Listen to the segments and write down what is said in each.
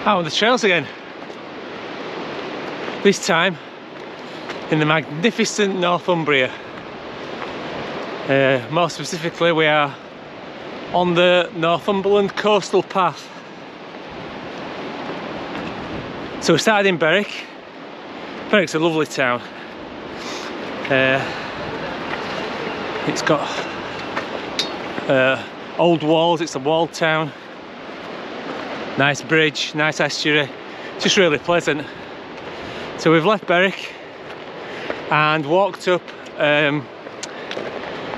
Out on the trails again. This time in the magnificent Northumbria. More specifically, we are on the Northumberland Coastal Path. So we started in Berwick. Berwick's a lovely town. It's got old walls, it's a walled town. Nice bridge, nice estuary, just really pleasant. So we've left Berwick and walked up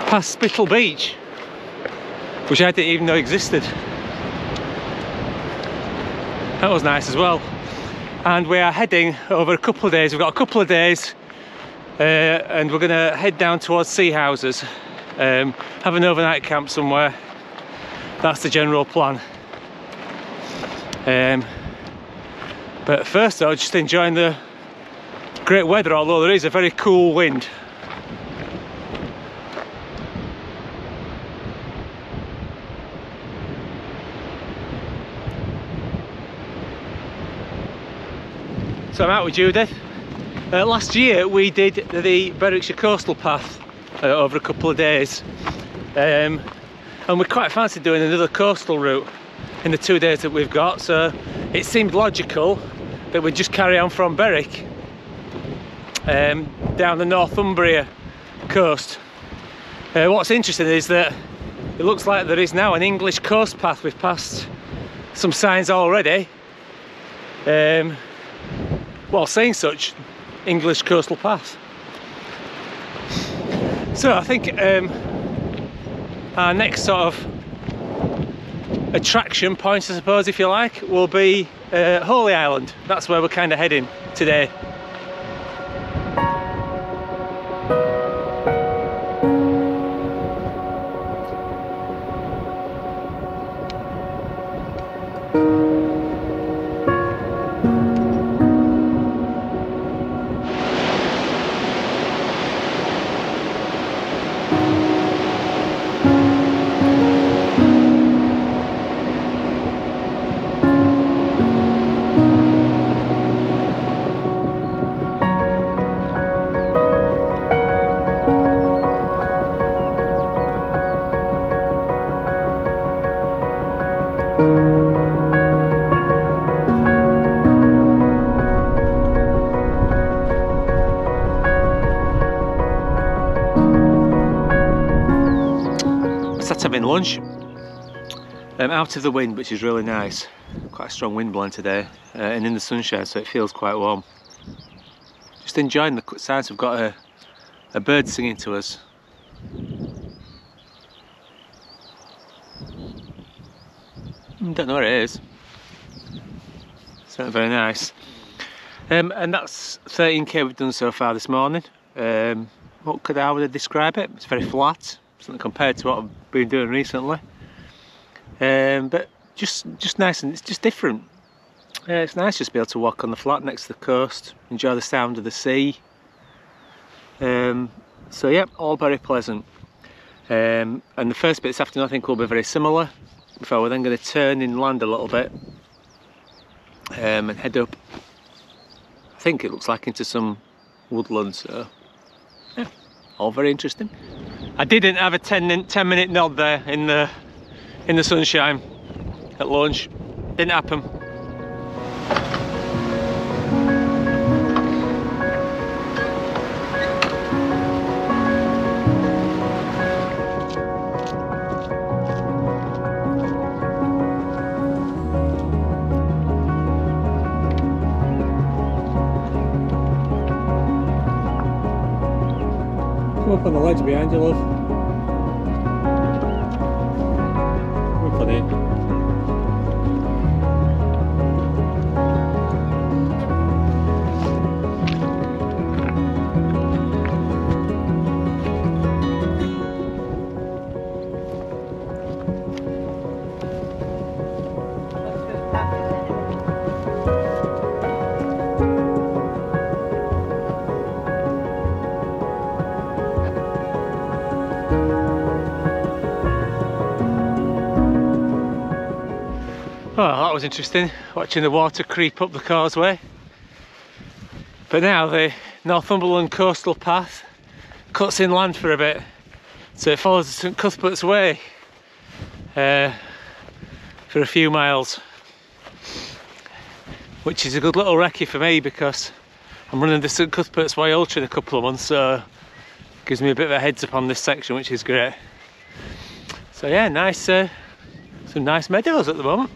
past Spittal Beach, which I didn't even know existed. That was nice as well. And we are heading over a couple of days. We've got a couple of days and we're going to head down towards Seahouses, have an overnight camp somewhere. That's the general plan. But first though, just enjoying the great weather, although there is a very cool wind. So I'm out with Judith. Last year we did the Berwickshire Coastal Path over a couple of days, and we quite fancied doing another coastal route in the 2 days that we've got, so it seemed logical that we'd just carry on from Berwick down the Northumbria coast. What's interesting is that it looks like there is now an English coast path. We've passed some signs already, well, saying such, English coastal path. So I think our next sort of attraction point, I suppose, if you like, will be Holy Island. That's where we're kind of heading today. Having lunch out of the wind, which is really nice. Quite a strong wind blowing today, and in the sunshine, so it feels quite warm. Just enjoying the sounds. We've got a bird singing to us. Don't know where it is. It's not very nice. And that's 13k we've done so far this morning. How would I describe it? It's very flat. Something compared to what I've been doing recently, but just nice, and it's just different. It's nice just to be able to walk on the flat next to the coast, enjoy the sound of the sea. So yeah, all very pleasant. And the first bit this afternoon I think will be very similar, before we're then going to turn inland a little bit and head up, I think it looks like, into some woodland. So yeah, all very interesting. I didn't have a 10-minute nod there in the sunshine at lunch. Didn't happen. Come up on the ledge behind you, love. Come up on it. Well, that was interesting, watching the water creep up the causeway. But now the Northumberland Coastal Path cuts inland for a bit, so it follows the St Cuthberts Way for a few miles, which is a good little recce for me because I'm running the St Cuthberts Way Ultra in a couple of months, so it gives me a bit of a heads up on this section, which is great. So yeah, nice, some nice meadows at the moment,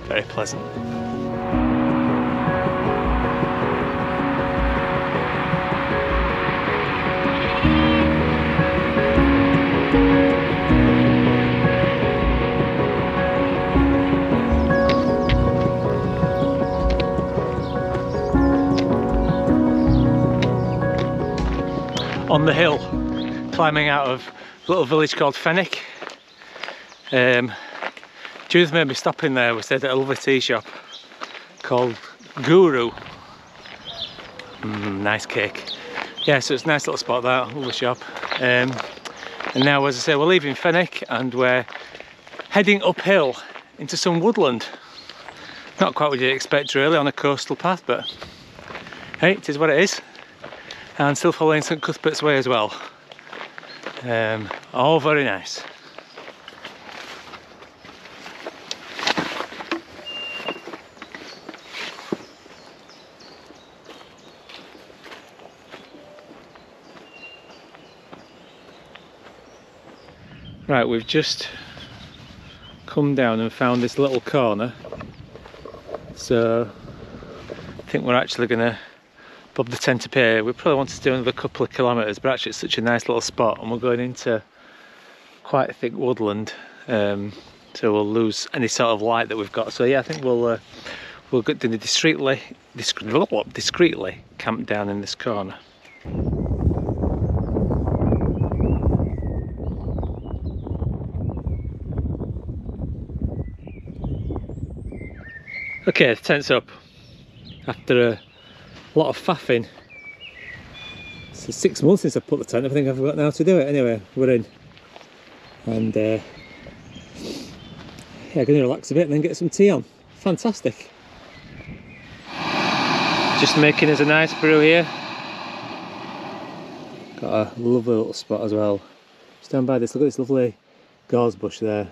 very pleasant. On the hill, climbing out of a little village called Fenwick. Judith made me stop in there. We stayed at a lovely tea shop called Guru. Nice cake. Yeah, so it's a nice little spot there, lovely shop. And now, as I say, we're leaving Fenwick and we're heading uphill into some woodland. Not quite what you'd expect really on a coastal path, but hey, it is what it is. And still following St Cuthberts Way as well. All very nice. Right, we've just come down and found this little corner, so I think we're actually going to bob the tent up here. We probably want to do another couple of kilometres, but actually it's such a nice little spot and we're going into quite a thick woodland, so we'll lose any sort of light that we've got. So yeah, I think we'll get to discreetly camp down in this corner. Okay, the tent's up after a lot of faffing. It's 6 months since I put the tent up. I think I've forgotten how to do it. Anyway, we're in, and yeah, going to relax a bit and then get some tea on. Fantastic. Just making us a nice brew here. Got a lovely little spot as well. Stand by this. Look at this lovely gorse bush there,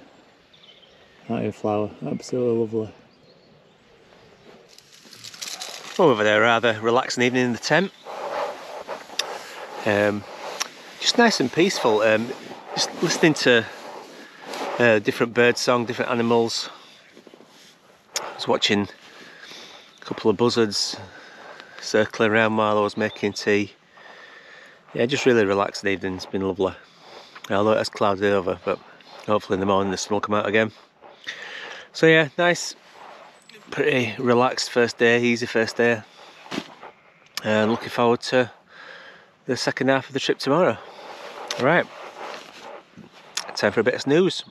out in flower. Absolutely lovely. Well, we've had a rather relaxing evening in the tent. Just nice and peaceful. Just listening to different bird song, different animals. I was watching a couple of buzzards circling around while I was making tea. Yeah, just really relaxing evening. It's been lovely. Although it has clouded over, but hopefully in the morning the sun will come out again. So yeah, nice. Pretty relaxed first day, easy first day, and looking forward to the second half of the trip tomorrow. Right, time for a bit of snooze.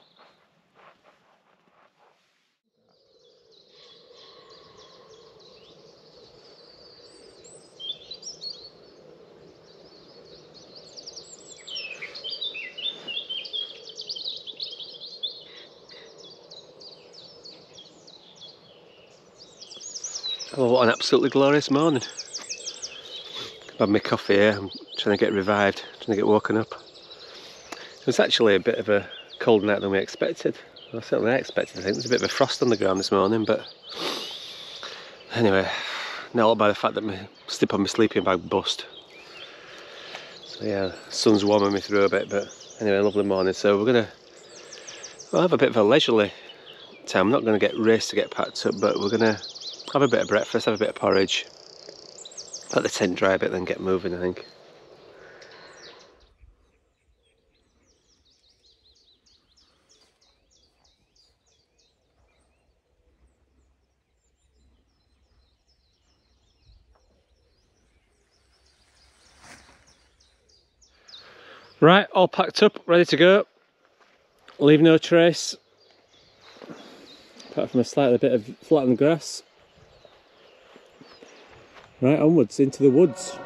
Oh, what an absolutely glorious morning. I've had my coffee here, I'm trying to get revived, trying to get woken up. It was actually a bit of a colder night than we expected. Well, certainly I expected. I think there's a bit of a frost on the ground this morning, but anyway, not all by the fact that my slip on my sleeping bag bust. So yeah, the sun's warming me through a bit, but anyway, lovely morning. So we'll have a bit of a leisurely time. I'm not going to get raced to get packed up, but we're going to have a bit of breakfast, have a bit of porridge, let the tent dry a bit, then get moving, I think. Right, all packed up, ready to go. Leave no trace, apart from a slightly bit of flattened grass. Right, onwards into the woods.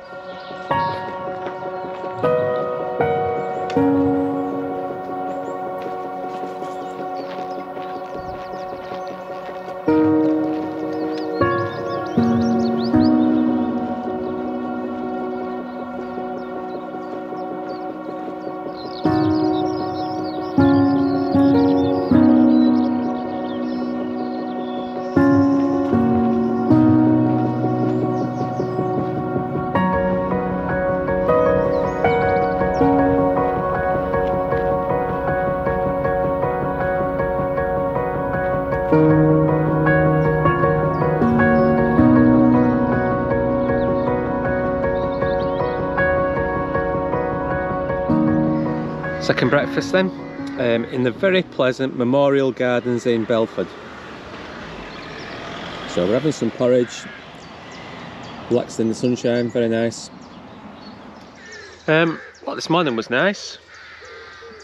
Second breakfast then, in the very pleasant Memorial Gardens in Belford. So we're having some porridge, relaxed in the sunshine, very nice. Well, this morning was nice,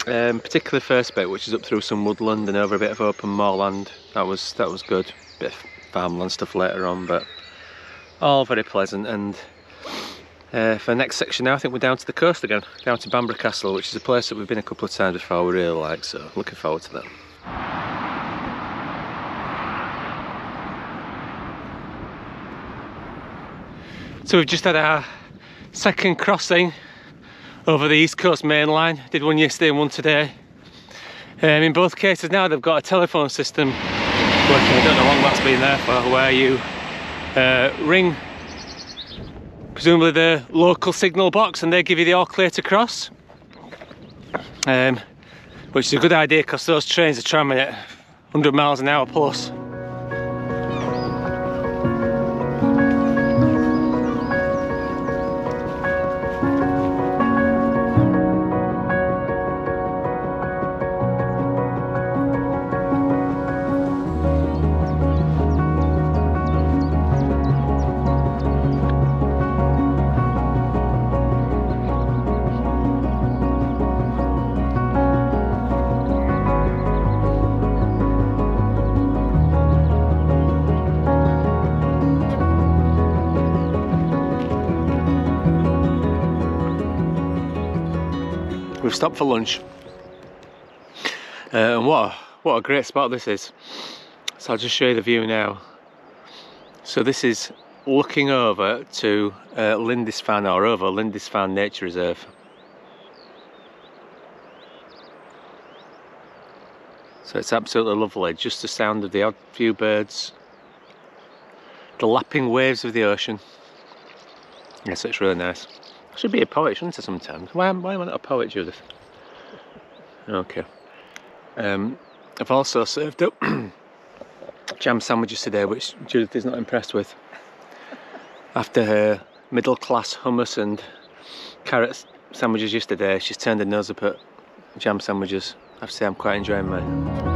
particularly the first bit, which is up through some woodland and over a bit of open moorland. That was good. Bit of farmland stuff later on, but all very pleasant. And for the next section now, I think we're down to the coast again, down to Bamburgh Castle, which is a place that we've been a couple of times before, we really like, so looking forward to that. So we've just had our second crossing over the East Coast main line. Did one yesterday and one today. In both cases now they've got a telephone system working. I don't know how long that's been there for, where you ring presumably the local signal box and they give you the all clear to cross, which is a good idea because those trains are travelling at 100 miles an hour plus. We've stopped for lunch, and what a great spot this is. So I'll just show you the view now. So this is looking over to Lindisfarne, or over Lindisfarne Nature Reserve. So it's absolutely lovely, just the sound of the odd few birds, the lapping waves of the ocean. Yes, it's really nice. I should be a poet, shouldn't I, sometimes? Why am I not a poet, Judith? Okay. I've also served up jam sandwiches today, which Judith is not impressed with. After her middle-class hummus and carrot sandwiches yesterday, she's turned her nose up at jam sandwiches. I have to say I'm quite enjoying mine.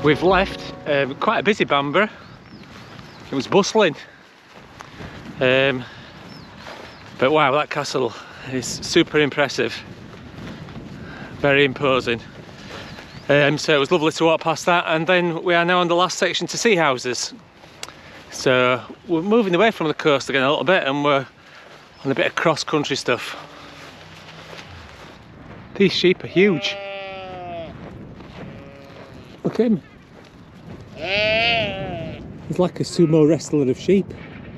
We've left quite a busy Bamburgh. It was bustling, but wow, that castle is super impressive, very imposing. So it was lovely to walk past that, and then we are now on the last section to Seahouses. So we're moving away from the coast again a little bit, and we're on a bit of cross-country stuff. These sheep are huge. Look at him. He's like a sumo wrestler of sheep.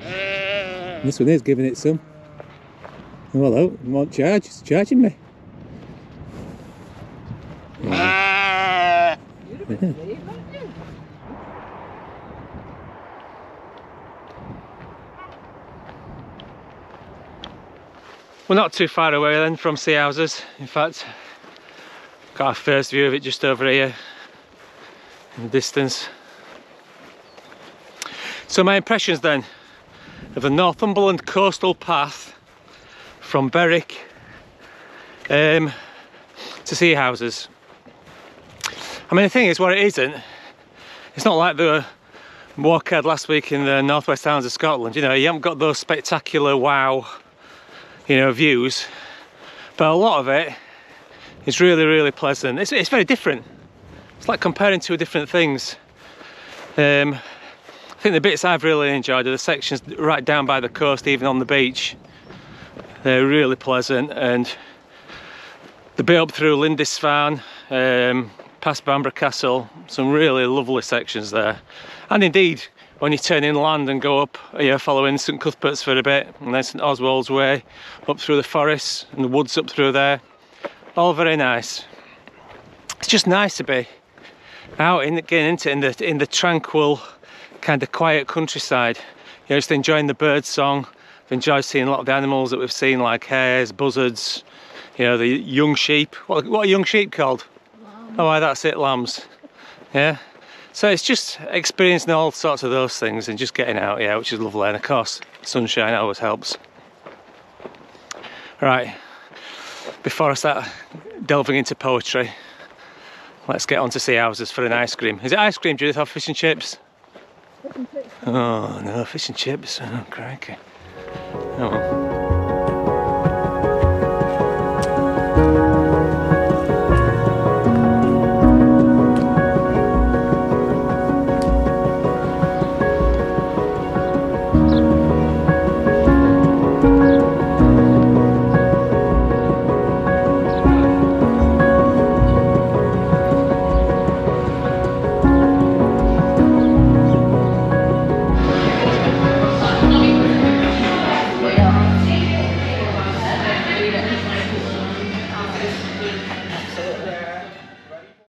And this one is giving it some. Oh, hello, he won't charge, he's charging me. Yeah. We're not too far away then from Seahouses. In fact, got our first view of it just over here in the distance. So my impressions then of the Northumberland Coastal Path from Berwick to Seahouses. I mean, the thing is, what it isn't, it's not like the walk I had last week in the northwest towns of Scotland. You know, you haven't got those spectacular wow, you know, views, but a lot of it is really, really pleasant. It's very different. It's like comparing two different things. I think the bits I've really enjoyed are the sections right down by the coast, even on the beach. They're really pleasant, and the bit up through Lindisfarne, past Bamburgh Castle, some really lovely sections there. And indeed, when you turn inland and go up, following St Cuthberts for a bit, and then St Oswald's Way, up through the forests and the woods up through there, all very nice. It's just nice to be out in the tranquil, kind of quiet countryside. Just enjoying the bird song. I've enjoyed seeing a lot of the animals that we've seen, like hares, buzzards, the young sheep. What are young sheep called? Lambs. Oh, that's it, lambs. Yeah. So it's just experiencing all sorts of those things and just getting out, which is lovely. And of course, sunshine always helps. Right, before I start delving into poetry, let's get on to Seahouses for an ice cream. Is it ice cream, Judith, or fish and chips? Fish and chips. Oh no, fish and chips. Oh, crikey. Oh well.